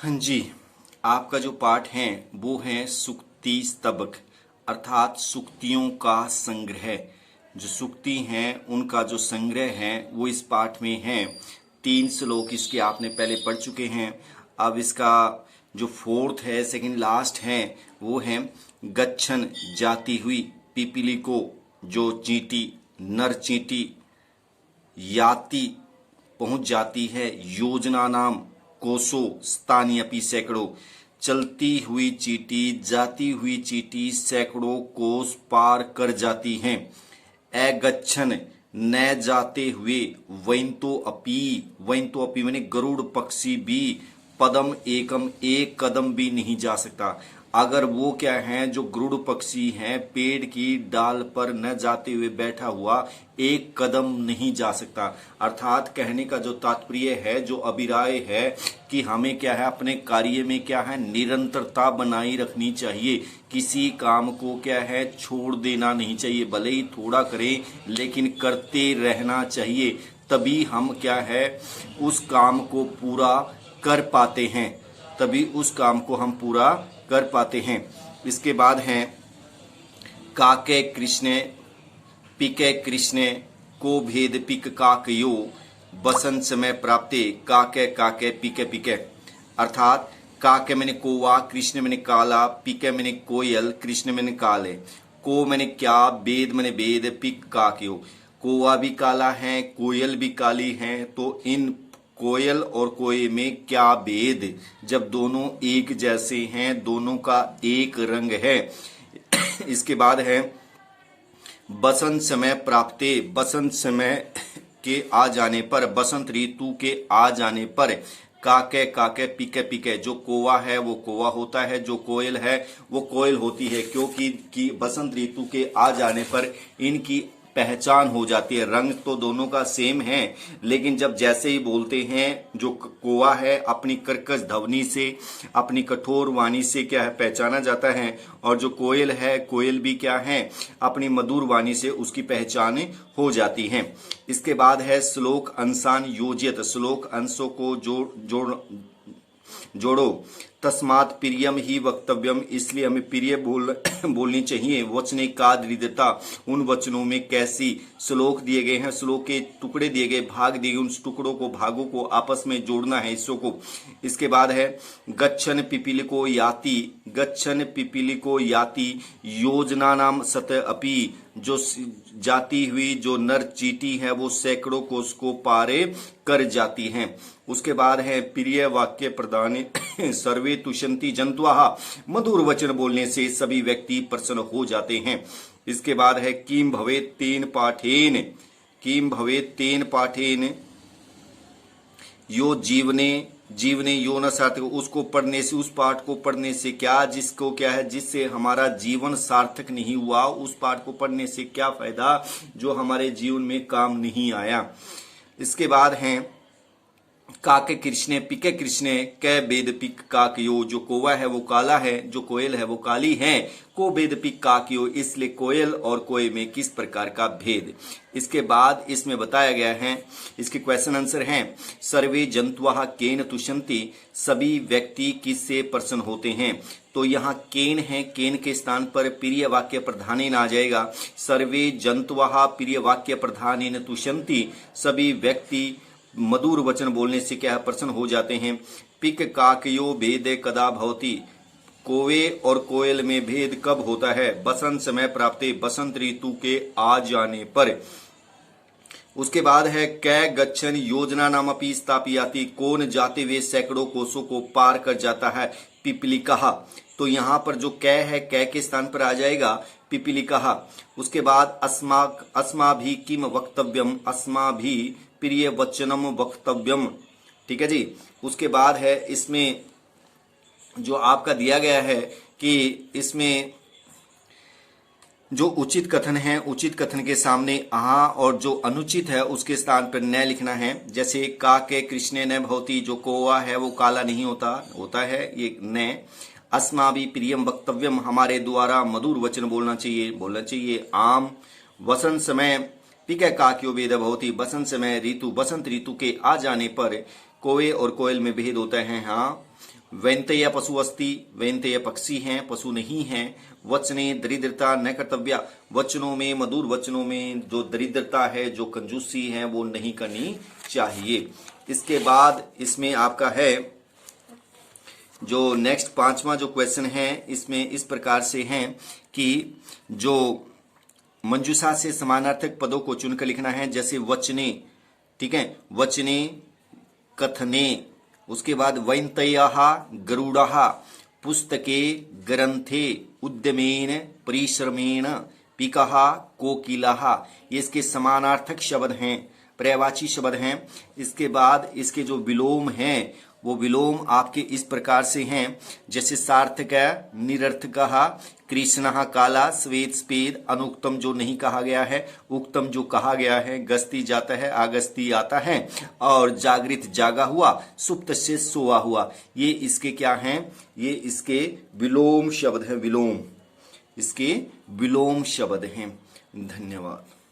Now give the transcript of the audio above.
हाँ जी, आपका जो पाठ है वो है सुक्ति स्तबक अर्थात सुक्तियों का संग्रह। जो सुक्ति हैं उनका जो संग्रह है वो इस पाठ में है। 3 श्लोक इसके आपने पहले पढ़ चुके हैं। अब इसका जो फोर्थ है, सेकंड लास्ट है, वो है गच्छन जाती हुई पिपीली को, जो चींटी नर चींटी याति पहुंच जाती है, योजना नाम कोसों स्थानीय अपि सैकड़ों, चलती हुई चींटी जाती हुई चींटी सैकड़ों कोस पार कर जाती हैं। अगच्छन न जाते हुए वैंतो अपी माने गरुड़ पक्षी भी पदम एकम एक कदम भी नहीं जा सकता। अगर वो क्या है, जो गरुड़ पक्षी है पेड़ की डाल पर न जाते हुए बैठा हुआ एक कदम नहीं जा सकता। अर्थात कहने का जो तात्पर्य है, जो अभिराय है कि हमें क्या है, अपने कार्य में क्या है, निरंतरता बनाई रखनी चाहिए। किसी काम को क्या है, छोड़ देना नहीं चाहिए। भले ही थोड़ा करें लेकिन करते रहना चाहिए, तभी हम क्या है उस काम को पूरा कर पाते हैं, तभी उस काम को हम पूरा कर पाते हैं। इसके बाद हैं काके कृष्ण पिके कृष्ण को भेद पिक काकयो बसंत समय प्राप्ते काके काके पिके पिके। अर्थात काके मैंने कोवा, कृष्ण मैंने काला, पिके मैंने कोयल, कृष्ण मैंने काले। को मैंने क्या, वेद मैंने वेद, पिक काकयो। कोवा भी काला है, कोयल भी काली है, तो इन कोयल और कोए में क्या भेद, जब दोनों एक जैसे हैं, दोनों का एक रंग है। इसके बाद है बसंत समय प्राप्ते, बसंत समय के आ जाने पर, बसंत ऋतु के आ जाने पर, काके काके पिके पिके। जो कोवा है वो कोवा होता है, जो कोयल है वो कोयल होती है, क्योंकि बसंत ऋतु के आ जाने पर इनकी पहचान हो जाती है। रंग तो दोनों का सेम है, लेकिन जब जैसे ही बोलते हैं, जो कोवा है अपनी कर्कश ध्वनि से, अपनी कठोर वाणी से क्या है पहचाना जाता है, और जो कोयल है, कोयल भी क्या है अपनी मधुर वाणी से उसकी पहचान हो जाती है। इसके बाद है श्लोक अंशान योजित, श्लोक अंशों को जोड़ो। तस्मात् प्रियम ही वक्तव्यम, इसलिए हमें प्रिय बोलनी चाहिए। वचने का दृढ़ता, उन वचनों में कैसी श्लोक दिए गए हैं, श्लोक के टुकड़े दिए गए, भाग दिए गए, उन टुकड़ों को, भागों को आपस में जोड़ना है, हिस्सों को। इसके बाद है गच्छन पिपीलिको याति, गच्छन पिपीलिको याति योजना नाम सत अपि, जो जाती हुई जो नर चींटी है वो सैकड़ों कोस को पारे कर जाती हैं। उसके बाद है प्रिय वाक्य प्रदान सर्वे तुषंती जंतुआ, मधुर वचन बोलने से सभी व्यक्ति प्रसन्न हो जाते हैं। इसके बाद है किम भवेत् तेन पाठेन, किम भवेत् तेन पाठेन यो जीवने यो न सार्थक, उसको पढ़ने से, उस पाठ को पढ़ने से क्या, जिसको क्या है, जिससे हमारा जीवन सार्थक नहीं हुआ, उस पाठ को पढ़ने से क्या फायदा जो हमारे जीवन में काम नहीं आया। इसके बाद हैं काके कृष्ण पिके कृष्ण कै बेद पिक काकयो, जो कोवा है वो काला है, जो कोयल है वो काली है। को बेद पिक काकयो, इसलिए कोयल और कोए में किस प्रकार का भेद। इसके बाद इसमें बताया गया है, इसके क्वेश्चन आंसर हैं सर्वे जंतुआ केन तुषंती, सभी व्यक्ति किससे प्रसन्न होते हैं। तो यहाँ केन है, केन के स्थान पर प्रिय वाक्य प्रधानेन आ जाएगा। सर्वे जंतुआ प्रिय वाक्य प्रधानेन तुषंती, सभी व्यक्ति मधुर वचन बोलने से क्या प्रसन्न हो जाते हैं। पिक काकयो भेद कदा भवति, कोवे और कोयल में भेद कब होता है। बसंत समय प्राप्ते, बसंत ऋतु के आ जाने पर। उसके बाद है कै गच्छन योजना नाम अपि स्थापयाति, कौन जाते हुए सैकड़ों कोसों को पार कर जाता है। पिपीलिका, तो यहाँ पर जो कै है, कै के स्थान पर आ जाएगा पिपीलिका। उसके बाद अस्मा भी किम वक्तव्यम, अस्मा भी प्रिय वचनम वक्तव्यम, ठीक है जी। उसके बाद है इसमें जो आपका दिया गया है कि इसमें जो उचित कथन है, उचित कथन के सामने आ, और जो अनुचित है उसके स्थान पर न लिखना है। जैसे का के कृष्ण न भवती, जो कोवा है वो काला नहीं होता है, ये न। अस्मा भी प्रियम वक्तव्यम, हमारे द्वारा मधुर वचन बोलना चाहिए। आम वसंत समय पिके काक्यो भेद भवती, बसंत समय ऋतु, बसंत ऋतु के आ जाने पर कोवे और कोयल में भेद होता है। हाँ, वैंतय पशु अस्ति, वैंतय पक्षी हैं, पशु नहीं हैं। वचने दरिद्रता न कर्तव्या, वचनों में, मधुर वचनों में जो दरिद्रता है, जो कंजूसी है, वो नहीं करनी चाहिए। इसके बाद इसमें आपका है जो नेक्स्ट 5वां जो क्वेश्चन है, इसमें इस प्रकार से है कि जो मंजूषा से समानार्थक पदों को चुनकर लिखना है, जैसे वचने, ठीक है, वचने, कथने, उसके बाद वैंतयः गरुड़ः, पुस्तके, ग्रंथे, उद्यमेन, परिश्रमेण, पिकः, कोकिलः, ये इसके समानार्थक शब्द हैं, पर्यायवाची शब्द हैं। इसके बाद इसके जो विलोम हैं, वो विलोम आपके इस प्रकार से हैं, जैसे सार्थक, निरर्थकः, कृष्णः काला, श्वेत सफेद, अनुक्तम जो नहीं कहा गया है, उक्तम जो कहा गया है, गस्ती जाता है, आगस्ती आता है, और जागृत जागा हुआ, सुप्त से सोआ हुआ, ये इसके क्या हैं, ये इसके विलोम शब्द हैं, विलोम, इसके विलोम शब्द हैं। धन्यवाद।